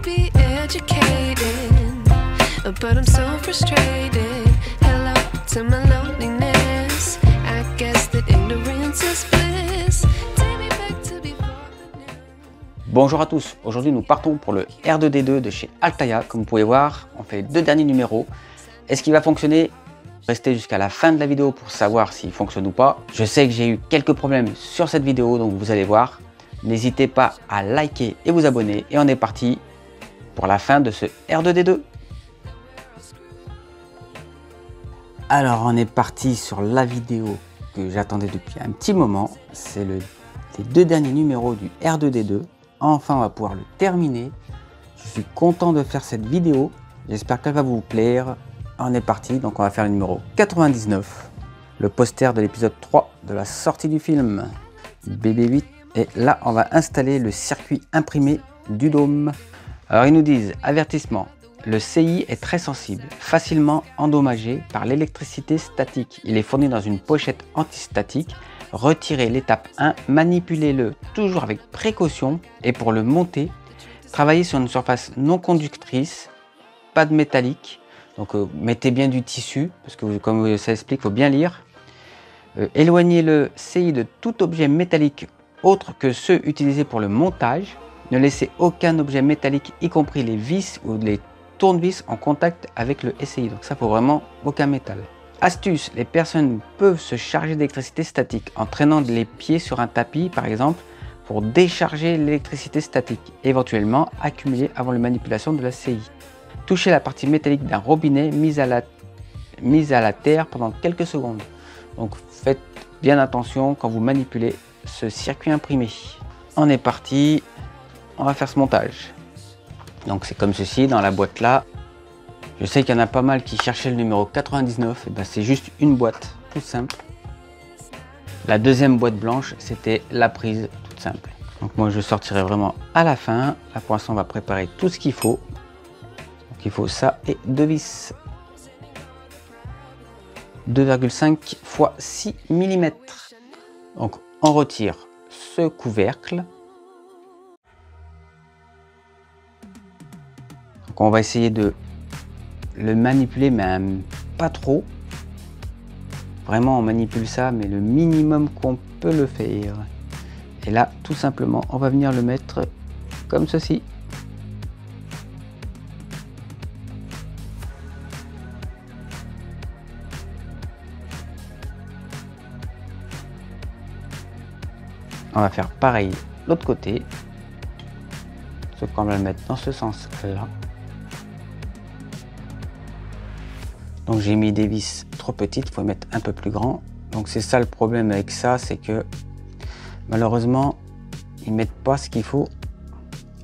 be educated, but I'm so frustrated. Hello to my loneliness. I guess that ignorance is bliss. Take me back to before the new. Bonjour à tous, aujourd'hui nous partons pour le R2D2 de chez Altaïa. Comme vous pouvez voir, on fait les deux derniers numéros. Est-ce qu'il va fonctionner? Restez jusqu'à la fin de la vidéo pour savoir s'il fonctionne ou pas. Je sais que j'ai eu quelques problèmes sur cette vidéo, donc vous allez voir. N'hésitez pas à liker et vous abonner. Et on est parti pour la fin de ce R2D2. Alors on est parti sur la vidéo que j'attendais depuis un petit moment. C'est les deux derniers numéros du R2D2. Enfin on va pouvoir le terminer. Je suis content de faire cette vidéo. J'espère qu'elle va vous plaire. On est parti, donc on va faire le numéro 99. Le poster de l'épisode 3 de la sortie du film BB8. Et là on va installer le circuit imprimé du dôme. Alors ils nous disent, avertissement. Le CI est très sensible, facilement endommagé par l'électricité statique. Il est fourni dans une pochette antistatique. Retirez l'étape 1, manipulez-le toujours avec précaution. Et pour le monter, travaillez sur une surface non conductrice, pas de métallique. Donc mettez bien du tissu, parce que comme ça explique, il faut bien lire. Éloignez le CI de tout objet métallique autre que ceux utilisés pour le montage. Ne laissez aucun objet métallique, y compris les vis ou les tournevis, en contact avec le SCI. Donc ça, faut vraiment aucun métal. Astuce, les personnes peuvent se charger d'électricité statique en traînant les pieds sur un tapis, par exemple, pour décharger l'électricité statique, éventuellement accumulée avant la manipulation de la CI. Touchez la partie métallique d'un robinet mise à la terre pendant quelques secondes. Donc faites bien attention quand vous manipulez ce circuit imprimé. On est parti, on va faire ce montage. Donc c'est comme ceci dans la boîte là. Je sais qu'il y en a pas mal qui cherchaient le numéro 99, et ben c'est juste une boîte toute simple. La deuxième boîte blanche, c'était la prise toute simple. Donc moi je sortirai vraiment à la fin. Là pour l'instant on va préparer tout ce qu'il faut. Donc il faut ça et deux vis. 2,5 x 6 mm. Donc on retire ce couvercle. Donc on va essayer de le manipuler, mais pas trop. Vraiment on manipule ça, mais le minimum qu'on peut le faire. Et là tout simplement on va venir le mettre comme ceci. On va faire pareil l'autre côté, sauf qu'on va le mettre dans ce sens là. Donc j'ai mis des vis trop petites, il faut les mettre un peu plus grand. Donc c'est ça le problème avec ça, c'est que malheureusement ils mettent pas ce qu'il faut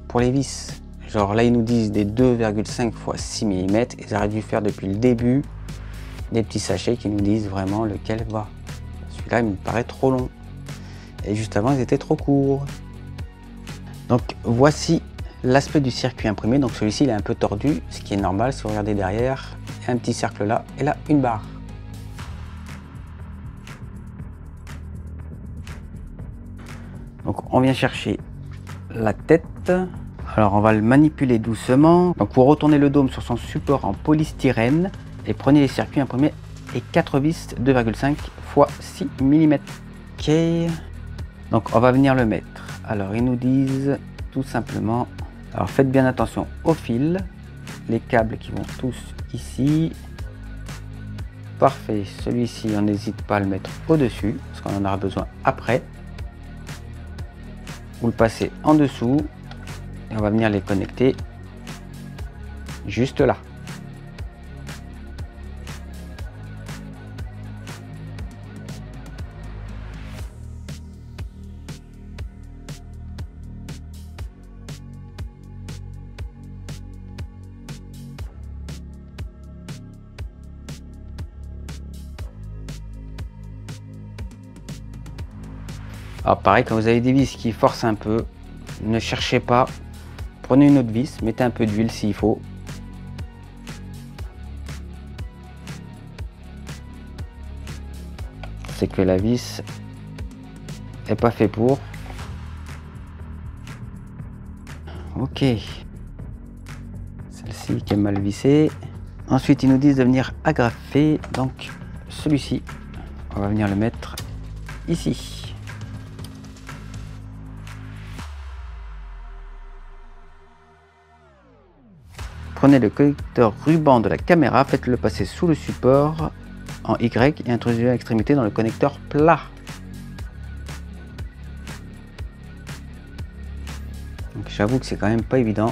pour les vis. Genre là ils nous disent des 2,5 x 6 mm, ils auraient dû faire depuis le début des petits sachets qui nous disent vraiment lequel va. Celui-là il me paraît trop long. Et juste avant ils étaient trop courts. Donc voici l'aspect du circuit imprimé. Donc celui-ci il est un peu tordu, ce qui est normal. Si vous regardez derrière, il y a un petit cercle là et là une barre. Donc on vient chercher la tête. Alors on va le manipuler doucement. Donc vous retournez le dôme sur son support en polystyrène et prenez les circuits imprimés et 4 vis 2,5 x 6 mm. Ok. Donc on va venir le mettre. Alors ils nous disent tout simplement, alors faites bien attention au fil, les câbles qui vont tous ici. Parfait, celui-ci on n'hésite pas à le mettre au-dessus, parce qu'on en aura besoin après. Vous le passez en dessous, et on va venir les connecter juste là. Alors pareil, quand vous avez des vis qui forcent un peu, ne cherchez pas, prenez une autre vis, mettez un peu d'huile s'il faut. C'est que la vis n'est pas fait pour. Ok. celle-ci qui est mal vissée. Ensuite, ils nous disent de venir agrafer. Donc, celui-ci, on va venir le mettre ici. Prenez le connecteur ruban de la caméra, faites-le passer sous le support en Y et introduisez l'extrémité dans le connecteur plat. J'avoue que c'est quand même pas évident,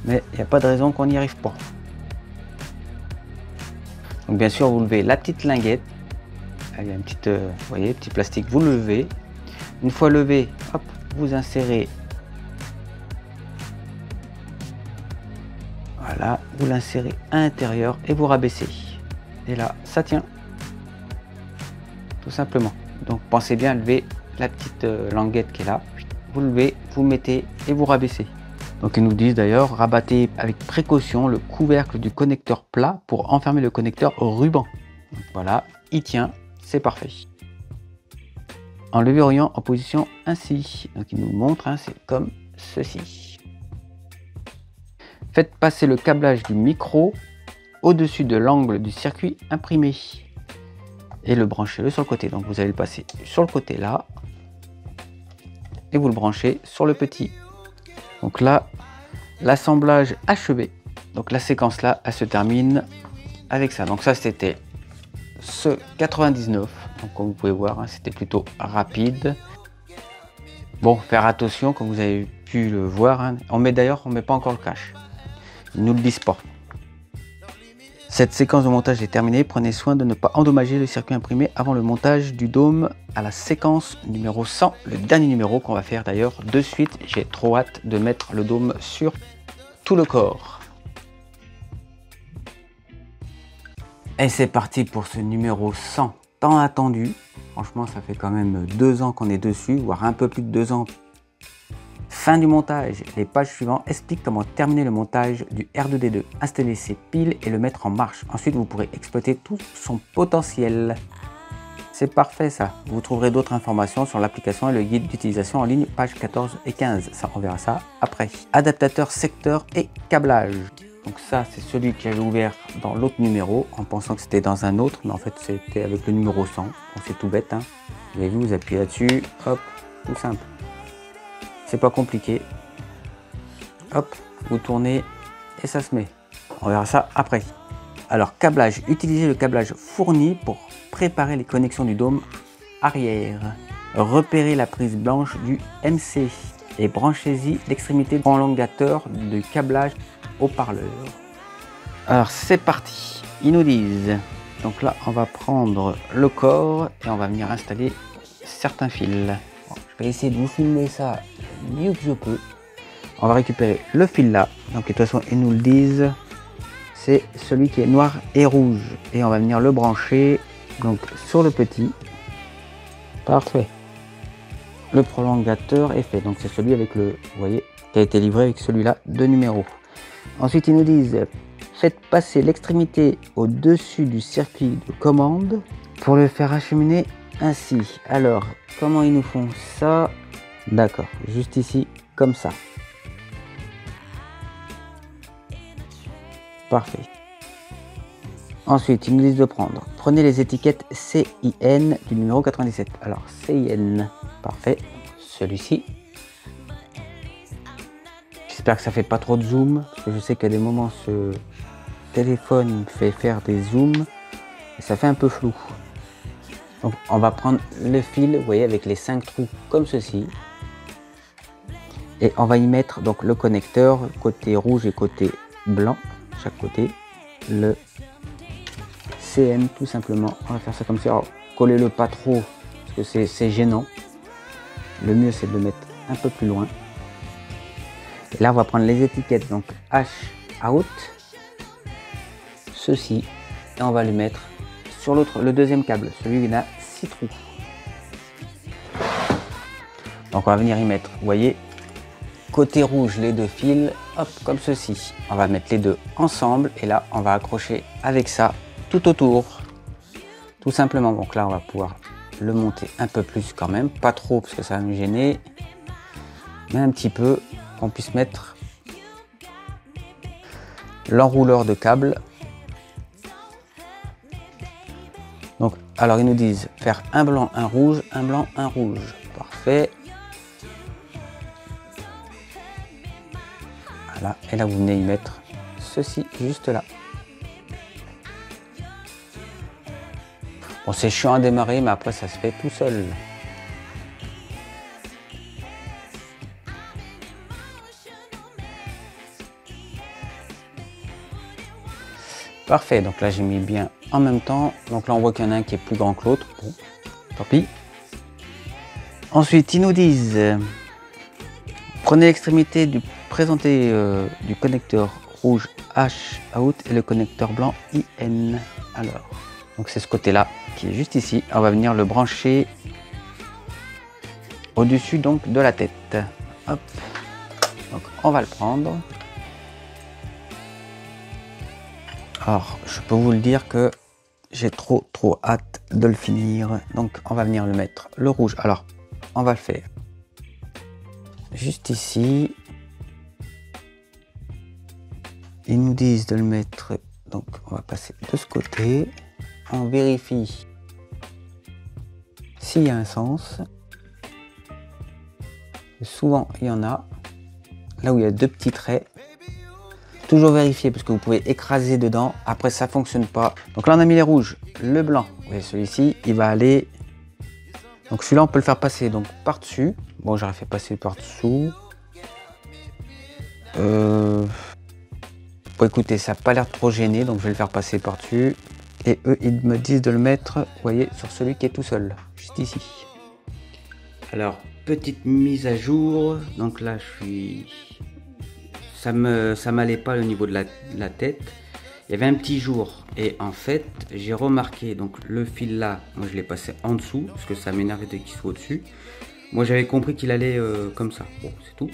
mais il n'y a pas de raison qu'on n'y arrive pas. Donc bien sûr, vous levez la petite linguette, il y a une petite, vous voyez, petit plastique, vous le levez. Une fois levé, hop, vous insérez, voilà, vous l'insérez à l'intérieur et vous rabaissez. Et là, ça tient, tout simplement. Donc pensez bien à lever la petite languette qui est là. Vous levez, vous mettez et vous rabaissez. Donc ils nous disent d'ailleurs, rabattez avec précaution le couvercle du connecteur plat pour enfermer le connecteur ruban. Donc voilà, il tient, c'est parfait. En le verrouillant en position ainsi. Donc il nous montre, hein, c'est comme ceci. Faites passer le câblage du micro au-dessus de l'angle du circuit imprimé. Et le branchez-le sur le côté. Donc vous allez le passer sur le côté là. Et vous le branchez sur le petit. Donc là, l'assemblage achevé. Donc la séquence là, elle se termine avec ça. Donc ça, c'était ce 99. Donc comme vous pouvez voir, hein, c'était plutôt rapide. Bon, faire attention, comme vous avez pu le voir. Hein, on met pas encore le cache. Ils nous le disent pas. Cette séquence de montage est terminée. Prenez soin de ne pas endommager le circuit imprimé avant le montage du dôme à la séquence numéro 100, le dernier numéro qu'on va faire d'ailleurs de suite. J'ai trop hâte de mettre le dôme sur tout le corps. Et c'est parti pour ce numéro 100, tant attendu. Franchement, ça fait quand même 2 ans qu'on est dessus, voire un peu plus de 2 ans. Fin du montage, les pages suivantes expliquent comment terminer le montage du R2D2, installer ses piles et le mettre en marche. Ensuite, vous pourrez exploiter tout son potentiel. C'est parfait ça. Vous trouverez d'autres informations sur l'application et le guide d'utilisation en ligne, pages 14 et 15. Ça, on verra ça après. Adaptateur, secteur et câblage. Donc ça, c'est celui que j'avais ouvert dans l'autre numéro en pensant que c'était dans un autre, mais en fait, c'était avec le numéro 100. Donc c'est tout bête, hein. Vous avez vu, vous appuyez là-dessus, hop, tout simple. C'est pas compliqué. Hop, vous tournez et ça se met. On verra ça après. Alors, câblage. Utilisez le câblage fourni pour préparer les connexions du dôme arrière. Repérez la prise blanche du MC et branchez-y l'extrémité prolongateur du câblage haut-parleur. Alors, c'est parti. Ils nous disent. Donc là, on va prendre le corps et on va venir installer certains fils. Bon, je vais essayer de vous filmer ça mieux que je peux. On va récupérer le fil là. Donc de toute façon, ils nous le disent. C'est celui qui est noir et rouge. Et on va venir le brancher donc sur le petit. Parfait. Le prolongateur est fait. Donc c'est celui avec le, vous voyez, qui a été livré avec celui-là de numéro. Ensuite, ils nous disent faites passer l'extrémité au-dessus du circuit de commande pour le faire acheminer ainsi. Alors, comment ils nous font ça? D'accord, juste ici, comme ça. Parfait. Ensuite, ils nous disent de prendre. Prenez les étiquettes CIN du numéro 97. Alors, CIN, parfait. Celui-ci. J'espère que ça fait pas trop de zoom, parce que je sais qu'à des moments, ce téléphone me fait faire des zooms et ça fait un peu flou. Donc, on va prendre le fil, vous voyez, avec les 5 trous comme ceci. Et on va y mettre donc le connecteur côté rouge et côté blanc, chaque côté, le CN tout simplement. On va faire ça comme ça. Alors, collez-le pas trop parce que c'est gênant. Le mieux c'est de le mettre un peu plus loin. Et là on va prendre les étiquettes donc H out, ceci, et on va le mettre sur le deuxième câble, celui qui a 6 trous. Donc on va venir y mettre, vous voyez, côté rouge les 2 fils, hop, comme ceci. On va mettre les deux ensemble et là on va accrocher avec ça tout autour, tout simplement. Donc là on va pouvoir le monter un peu plus quand même, pas trop parce que ça va nous gêner, mais un petit peu, qu'on puisse mettre l'enrouleur de câble. Donc, alors ils nous disent faire un blanc, un rouge, un blanc, un rouge. Parfait. Voilà, et là vous venez y mettre ceci juste là. Bon, c'est chiant à démarrer, mais après ça se fait tout seul. Parfait, donc là j'ai mis bien en même temps. Donc là on voit qu'il y en a un qui est plus grand que l'autre. Bon, tant pis. Ensuite ils nous disent prenez l'extrémité du présenté du connecteur rouge H out et le connecteur blanc IN. Alors, donc c'est ce côté là qui est juste ici. On va venir le brancher au-dessus donc de la tête. Hop. Donc on va le prendre. Alors, je peux vous le dire que j'ai trop hâte de le finir. Donc, on va venir le mettre le rouge. Alors, on va le faire juste ici. Ils nous disent de le mettre. Donc, on va passer de ce côté. On vérifie s'il y a un sens. Souvent, il y en a. Là où il y a deux petits traits. Toujours vérifier parce que vous pouvez écraser dedans. Après, ça fonctionne pas. Donc là, on a mis les rouges. Le blanc, vous voyez, celui-ci, il va aller. Donc celui-là, on peut le faire passer donc par-dessus. Bon, j'aurais fait passer par-dessous. Bon, écoutez, ça n'a pas l'air trop gêné, donc je vais le faire passer par-dessus. Et eux, ils me disent de le mettre, vous voyez, sur celui qui est tout seul, juste ici. Alors, petite mise à jour. Donc là, je suis... Ça m'allait pas au niveau de la tête. Il y avait un petit jour et en fait j'ai remarqué donc le fil là, moi je l'ai passé en dessous parce que ça m'énervait dès qu'il soit au-dessus. Moi j'avais compris qu'il allait comme ça, bon c'est tout.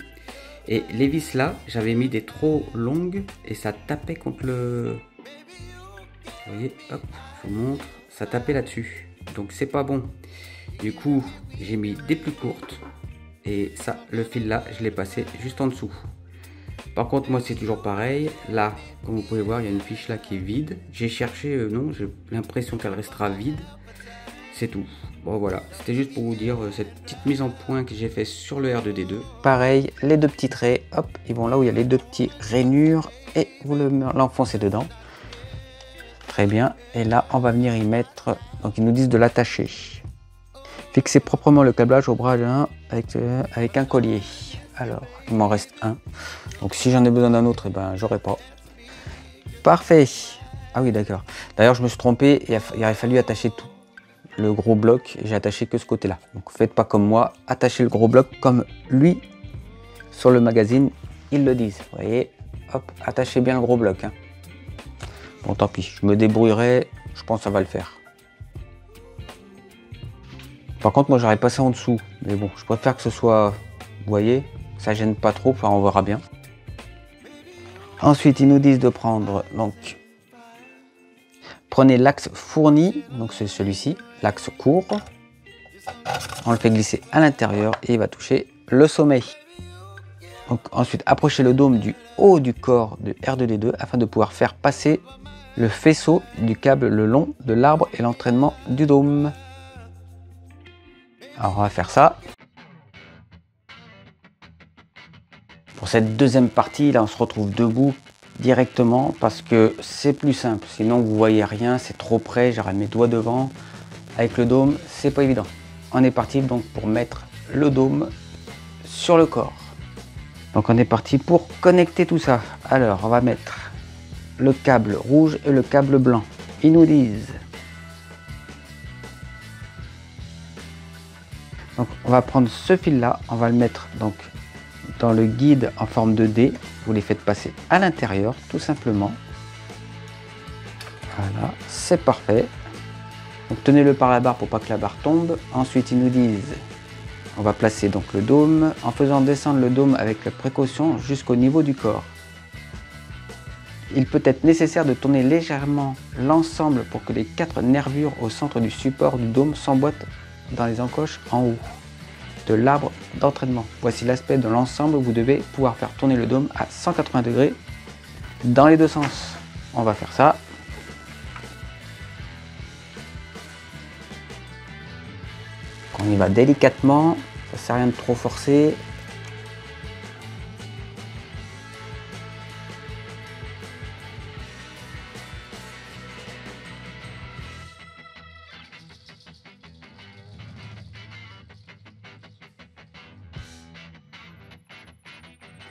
Et les vis là, j'avais mis des trop longues et ça tapait contre le... Vous voyez, hop, je vous montre, ça tapait là-dessus. Donc c'est pas bon. Du coup j'ai mis des plus courtes et ça, le fil là, je l'ai passé juste en dessous. Par contre, moi, c'est toujours pareil. Là, comme vous pouvez voir, il y a une fiche là qui est vide. J'ai cherché, non, j'ai l'impression qu'elle restera vide. C'est tout. Bon, voilà. C'était juste pour vous dire cette petite mise en point que j'ai fait sur le R2D2. Pareil, les deux petits traits, hop, ils vont là où il y a les deux petits rainures et vous l'enfoncez dedans. Très bien. Et là, on va venir y mettre. Donc, ils nous disent de l'attacher. Fixez proprement le câblage au bras 1 avec un collier. Alors, il m'en reste un. Donc, si j'en ai besoin d'un autre, eh ben, j'aurai pas. Parfait. Ah oui, d'accord. D'ailleurs, je me suis trompé. Il aurait fallu attacher tout le gros bloc. Et j'ai attaché que ce côté-là. Donc, faites pas comme moi. Attachez le gros bloc comme lui sur le magazine. Ils le disent. Vous voyez. Hop, attachez bien le gros bloc. Hein. Bon, tant pis. Je me débrouillerai. Je pense que ça va le faire. Par contre, moi, j'aurais passé en dessous. Mais bon, je préfère que ce soit... Vous voyez, ça gêne pas trop, enfin on verra bien. Ensuite, ils nous disent de prendre, donc, prenez l'axe fourni, donc c'est celui-ci, l'axe court. On le fait glisser à l'intérieur et il va toucher le sommet. Donc ensuite, approchez le dôme du haut du corps de R2D2 afin de pouvoir faire passer le faisceau du câble le long de l'arbre et l'entraînement du dôme. Alors on va faire ça. Pour cette deuxième partie, là on se retrouve debout directement parce que c'est plus simple. Sinon vous voyez rien, c'est trop près, j'aurai mes doigts devant. Avec le dôme, c'est pas évident. On est parti donc pour mettre le dôme sur le corps. Donc on est parti pour connecter tout ça. Alors on va mettre le câble rouge et le câble blanc. Ils nous disent. Donc on va prendre ce fil là, on va le mettre donc dans le guide en forme de D. Vous les faites passer à l'intérieur tout simplement. Voilà, c'est parfait. Donc tenez-le par la barre pour pas que la barre tombe. Ensuite ils nous disent, on va placer donc le dôme en faisant descendre le dôme avec précaution jusqu'au niveau du corps. Il peut être nécessaire de tourner légèrement l'ensemble pour que les 4 nervures au centre du support du dôme s'emboîtent dans les encoches en haut de l'arbre d'entraînement. Voici l'aspect de l'ensemble. Vous devez pouvoir faire tourner le dôme à 180 degrés dans les deux sens. On va faire ça. On y va délicatement, ça sert à rien de trop forcer.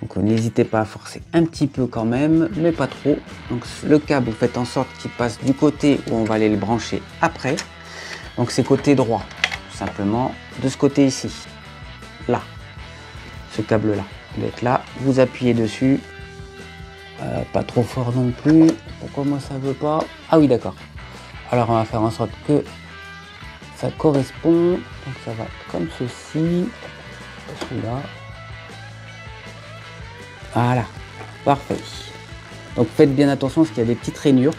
Donc n'hésitez pas à forcer un petit peu quand même, mais pas trop. Donc le câble, vous faites en sorte qu'il passe du côté où on va aller le brancher après. Donc c'est côté droit, tout simplement, de ce côté ici, là, ce câble là. Il doit être là, vous appuyez dessus, pas trop fort non plus. Pourquoi moi ça veut pas? Ah oui, d'accord. Alors on va faire en sorte que ça correspond. Donc ça va comme ceci, celui-là. Voilà, parfait. Donc faites bien attention parce qu'il y a des petites rainures.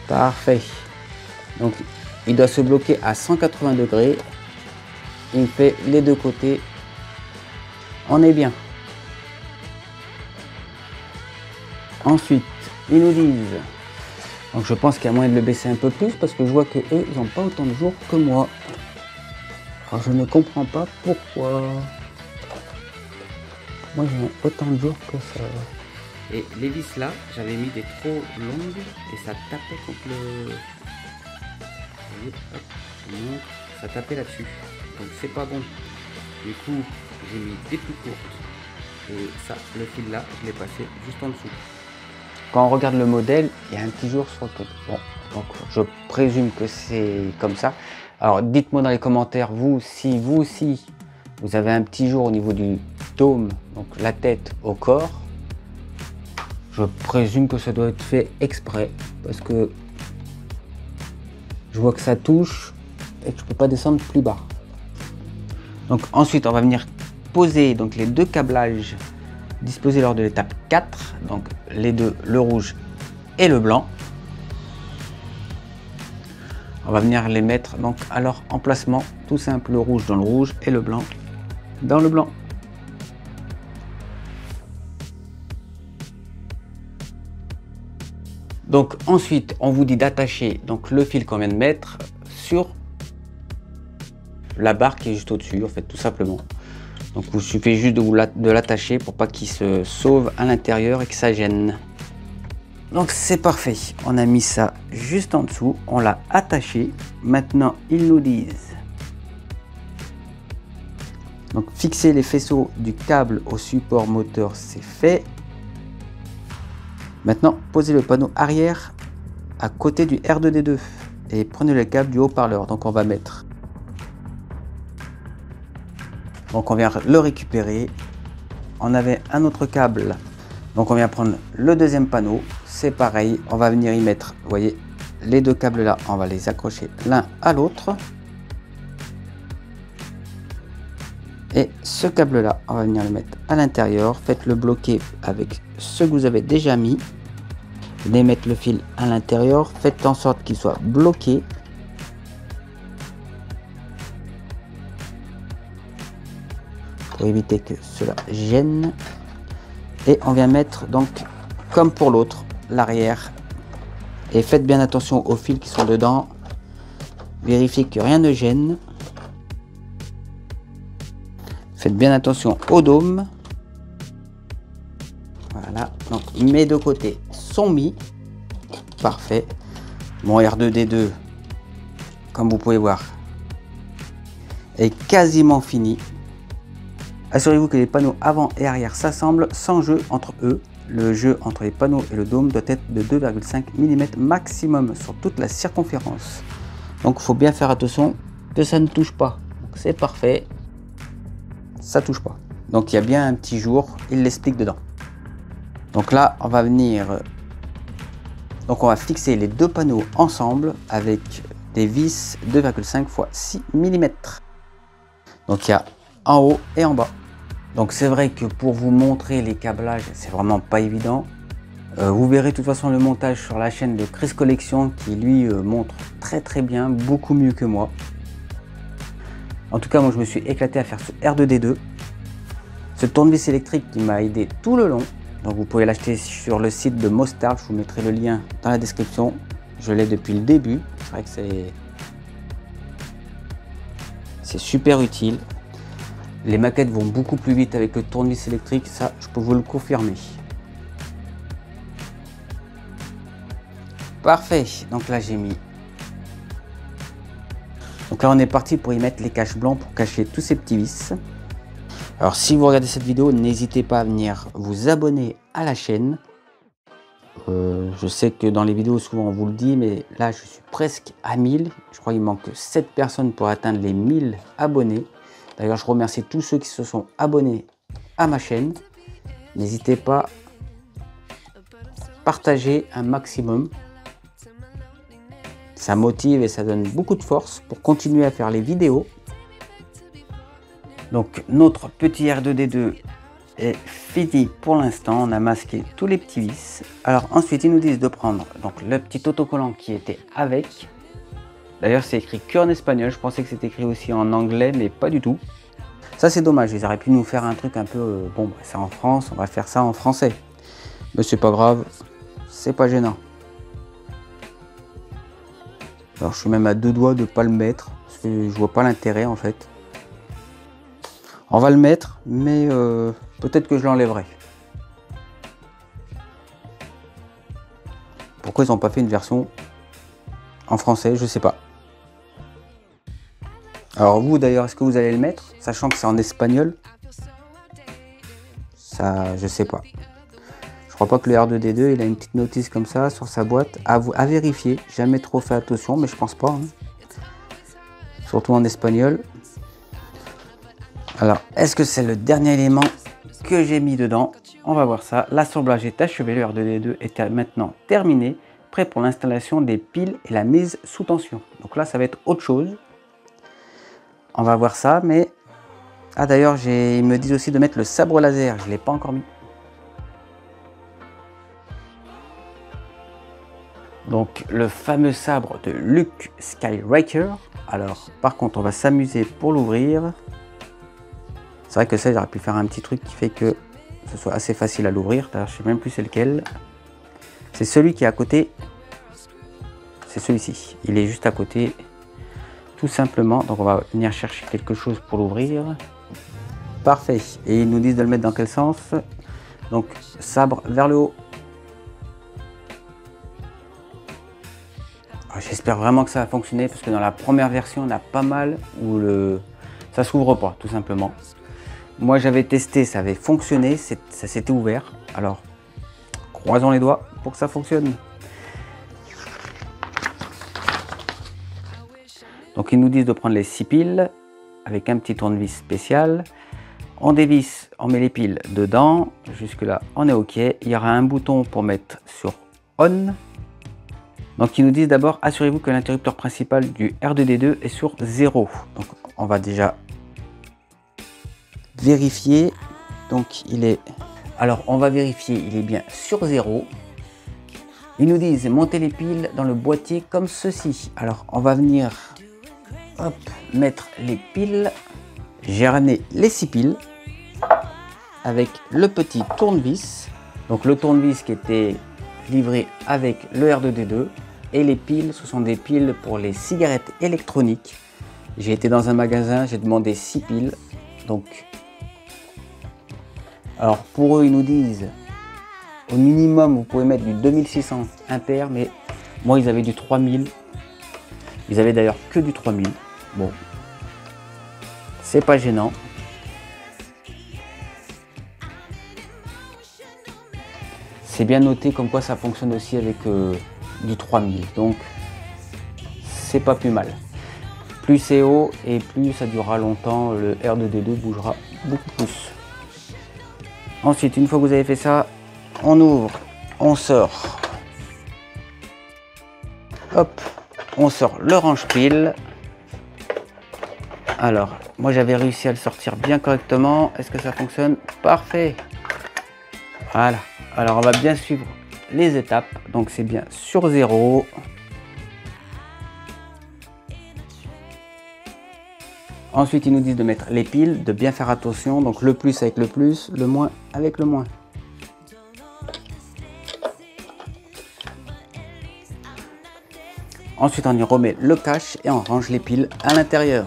Parfait. Donc il doit se bloquer à 180 degrés. Il fait les deux côtés. On est bien. Ensuite, ils nous disent. Donc je pense qu'il y a moyen de le baisser un peu plus parce que je vois que eux, ils n'ont pas autant de jours que moi. Alors je ne comprends pas pourquoi. Moi j'ai autant de jours que ça. Et les vis là, j'avais mis des trop longues et ça tapait contre le. Vous voyez, hop, ça tapait là-dessus. Donc c'est pas bon. Du coup, j'ai mis des plus courtes. Et ça, le fil là, je l'ai passé juste en dessous. Quand on regarde le modèle, il y a un petit jour sur le côté. Bon, donc je présume que c'est comme ça. Alors dites-moi dans les commentaires, vous aussi, vous avez un petit jour au niveau du dôme, donc la tête au corps. Je présume que ça doit être fait exprès parce que je vois que ça touche et que je ne peux pas descendre plus bas. Donc ensuite, on va venir poser donc les deux câblages disposés lors de l'étape 4, donc les deux, le rouge et le blanc. On va venir les mettre donc à leur emplacement, tout simple, le rouge dans le rouge et le blanc dans le blanc. Donc ensuite, on vous dit d'attacher donc le fil qu'on vient de mettre sur la barre qui est juste au-dessus, en fait, tout simplement. Donc il suffit juste de l'attacher pour pas qu'il se sauve à l'intérieur et que ça gêne. Donc c'est parfait, on a mis ça juste en dessous, on l'a attaché. Maintenant ils nous disent donc fixer les faisceaux du câble au support moteur, c'est fait. Maintenant posez le panneau arrière à côté du R2D2 et prenez le câble du haut-parleur. Donc on va mettre, donc on vient le récupérer. On avait un autre câble, donc on vient prendre le deuxième panneau. C'est pareil, on va venir y mettre, vous voyez, les deux câbles là, on va les accrocher l'un à l'autre. Et ce câble là, on va venir le mettre à l'intérieur. Faites-le bloquer avec ce que vous avez déjà mis. Venez mettre le fil à l'intérieur. Faites en sorte qu'il soit bloqué. Pour éviter que cela gêne. Et on vient mettre donc, comme pour l'autre, l'arrière. Et faites bien attention aux fils qui sont dedans. Vérifiez que rien ne gêne. Faites bien attention au dôme. Voilà, donc mes deux côtés sont mis. Parfait. Mon R2D2, comme vous pouvez voir, est quasiment fini. Assurez-vous que les panneaux avant et arrière s'assemblent sans jeu entre eux. Le jeu entre les panneaux et le dôme doit être de 2,5 mm maximum sur toute la circonférence. Donc il faut bien faire attention que ça ne touche pas. C'est parfait. Ça touche pas. Donc il y a bien un petit jour, il l'explique dedans. Donc là, on va venir, donc on va fixer les deux panneaux ensemble avec des vis 2,5 x 6 mm. Donc il y a en haut et en bas. Donc c'est vrai que pour vous montrer les câblages, c'est vraiment pas évident. Vous verrez de toute façon le montage sur la chaîne de Chris Collection qui lui montre très bien, beaucoup mieux que moi. En tout cas, moi je me suis éclaté à faire ce R2D2. Ce tournevis électrique qui m'a aidé tout le long. Donc vous pouvez l'acheter sur le site de Mostard, je vous mettrai le lien dans la description. Je l'ai depuis le début, c'est vrai que c'est super utile. Les maquettes vont beaucoup plus vite avec le tournevis électrique, ça je peux vous le confirmer. Parfait, donc là j'ai mis. Donc là on est parti pour y mettre les caches blancs pour cacher tous ces petits vis. Alors si vous regardez cette vidéo, n'hésitez pas à venir vous abonner à la chaîne. Je sais que dans les vidéos souvent on vous le dit, mais là je suis presque à 1000. Je crois qu'il manque 7 personnes pour atteindre les 1000 abonnés. D'ailleurs je remercie tous ceux qui se sont abonnés à ma chaîne. N'hésitez pas à partager un maximum. Ça motive et ça donne beaucoup de force pour continuer à faire les vidéos. Donc notre petit R2D2 est fini pour l'instant, on a masqué tous les petits vis. Alors ensuite ils nous disent de prendre donc le petit autocollant qui était avec. D'ailleurs c'est écrit que en espagnol, je pensais que c'était écrit aussi en anglais mais pas du tout. Ça c'est dommage, ils auraient pu nous faire un truc un peu, bon c'est en France, on va faire ça en français. Mais c'est pas grave, c'est pas gênant. Alors je suis même à 2 doigts de pas le mettre, parce que je vois pas l'intérêt en fait. On va le mettre, mais peut-être que je l'enlèverai. Pourquoi ils n'ont pas fait une version en français, je sais pas. Alors vous d'ailleurs, est-ce que vous allez le mettre, sachant que c'est en espagnol? Ça, je sais pas. Je crois pas que le R2D2, il a une petite notice comme ça sur sa boîte. À vérifier, jamais trop fait attention, mais je pense pas. Hein. Surtout en espagnol. Alors, est-ce que c'est le dernier élément que j'ai mis dedans? On va voir ça. L'assemblage est achevé, le R2D2 est maintenant terminé, prêt pour l'installation des piles et la mise sous tension. Donc là, ça va être autre chose. On va voir ça, mais... Ah d'ailleurs, ils me disent aussi de mettre le sabre laser, je ne l'ai pas encore mis. Donc le fameux sabre de Luke Skywalker. Alors, par contre, on va s'amuser pour l'ouvrir. C'est vrai que ça, j'aurais pu faire un petit truc qui fait que ce soit assez facile à l'ouvrir. Je sais même plus c'est lequel. C'est celui qui est à côté. C'est celui-ci. Il est juste à côté. Tout simplement. Donc on va venir chercher quelque chose pour l'ouvrir. Parfait. Et ils nous disent de le mettre dans quel sens? Donc sabre vers le haut. J'espère vraiment que ça va fonctionner parce que dans la première version, on a pas mal où ça s'ouvre pas, tout simplement. Moi j'avais testé, ça avait fonctionné, ça s'était ouvert. Alors croisons les doigts pour que ça fonctionne. Donc ils nous disent de prendre les 6 piles avec un petit tournevis spécial. On dévisse, on met les piles dedans. Jusque là on est ok. Il y aura un bouton pour mettre sur on. Donc ils nous disent d'abord assurez-vous que l'interrupteur principal du R2D2 est sur 0. Donc on va déjà vérifier. Donc il est... Alors on va vérifier, il est bien sur 0. Ils nous disent monter les piles dans le boîtier comme ceci. Alors on va venir hop, mettre les piles. J'ai ramené les 6 piles avec le petit tournevis. Donc le tournevis qui était livré avec le R2D2. Et les piles, ce sont des piles pour les cigarettes électroniques. J'ai été dans un magasin, j'ai demandé 6 piles. Donc, alors pour eux, ils nous disent au minimum, vous pouvez mettre du 2600 ampères, mais moi, ils avaient du 3000. Ils avaient d'ailleurs que du 3000. Bon, c'est pas gênant. C'est bien noté comme quoi ça fonctionne aussi avec du 3000, donc c'est pas plus mal. Plus c'est haut et plus ça durera longtemps, le R2D2 bougera beaucoup plus. Ensuite, une fois que vous avez fait ça, on ouvre, on sort. Hop, on sort le range-pile. Alors, moi j'avais réussi à le sortir bien correctement. Est-ce que ça fonctionne? Parfait. Voilà. Alors on va bien suivre les étapes. Donc c'est bien sur 0. Ensuite ils nous disent de mettre les piles, de bien faire attention. Donc le plus avec le plus, le moins avec le moins. Ensuite, on y remet le cache et on range les piles à l'intérieur.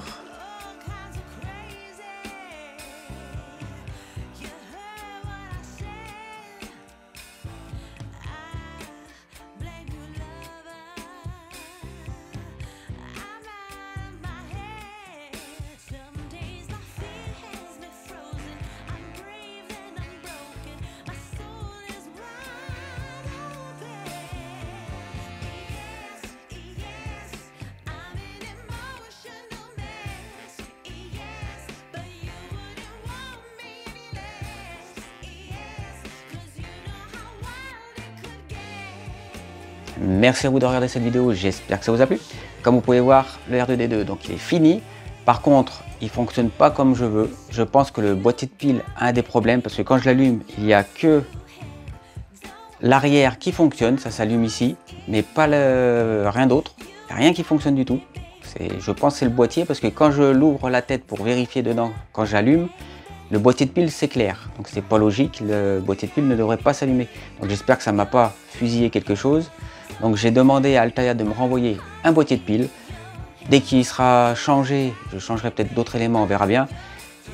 Merci à vous de regarder cette vidéo, j'espère que ça vous a plu. Comme vous pouvez voir, le R2D2, donc il est fini. Par contre, il ne fonctionne pas comme je veux. Je pense que le boîtier de pile a un des problèmes parce que quand je l'allume, il n'y a que l'arrière qui fonctionne, ça s'allume ici, mais pas rien d'autre. Il n'y a rien qui fonctionne du tout. Je pense que c'est le boîtier parce que quand je l'ouvre la tête pour vérifier dedans, quand j'allume, le boîtier de pile s'éclaire. Donc c'est pas logique, le boîtier de pile ne devrait pas s'allumer. Donc j'espère que ça ne m'a pas fusillé quelque chose. Donc j'ai demandé à Altaïa de me renvoyer un boîtier de pile. Dès qu'il sera changé, je changerai peut-être d'autres éléments, on verra bien.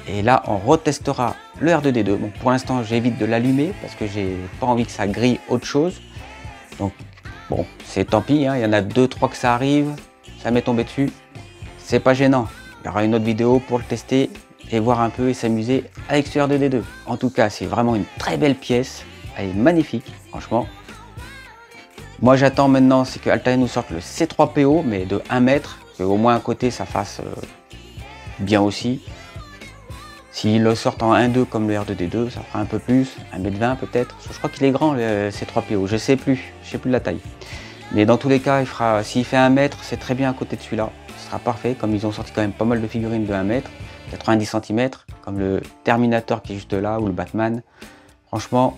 Et là, on retestera le R2D2. Bon, pour l'instant, j'évite de l'allumer parce que j'ai pas envie que ça grille autre chose. Donc bon, c'est tant pis, hein. Il y en a 2-3 que ça arrive, ça m'est tombé dessus. C'est pas gênant. Il y aura une autre vidéo pour le tester et voir un peu et s'amuser avec ce R2D2. En tout cas, c'est vraiment une très belle pièce. Elle est magnifique, franchement. Moi j'attends maintenant, c'est que Altaïa nous sorte le C3PO, mais de 1 mètre, qu'au moins à côté ça fasse bien aussi. S'ils le sortent en 1-2 comme le R2D2, ça fera un peu plus, 1,20 m peut-être. Je crois qu'il est grand le C3PO, je sais plus la taille. Mais dans tous les cas, s'il fait 1 mètre, c'est très bien à côté de celui-là. Ce sera parfait, comme ils ont sorti quand même pas mal de figurines de 1 mètre, 90 cm, comme le Terminator qui est juste là, ou le Batman. Franchement,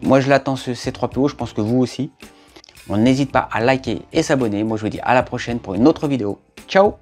moi je l'attends ce C3PO, je pense que vous aussi. On n'hésite pas à liker et s'abonner. Moi je vous dis à la prochaine pour une autre vidéo. Ciao!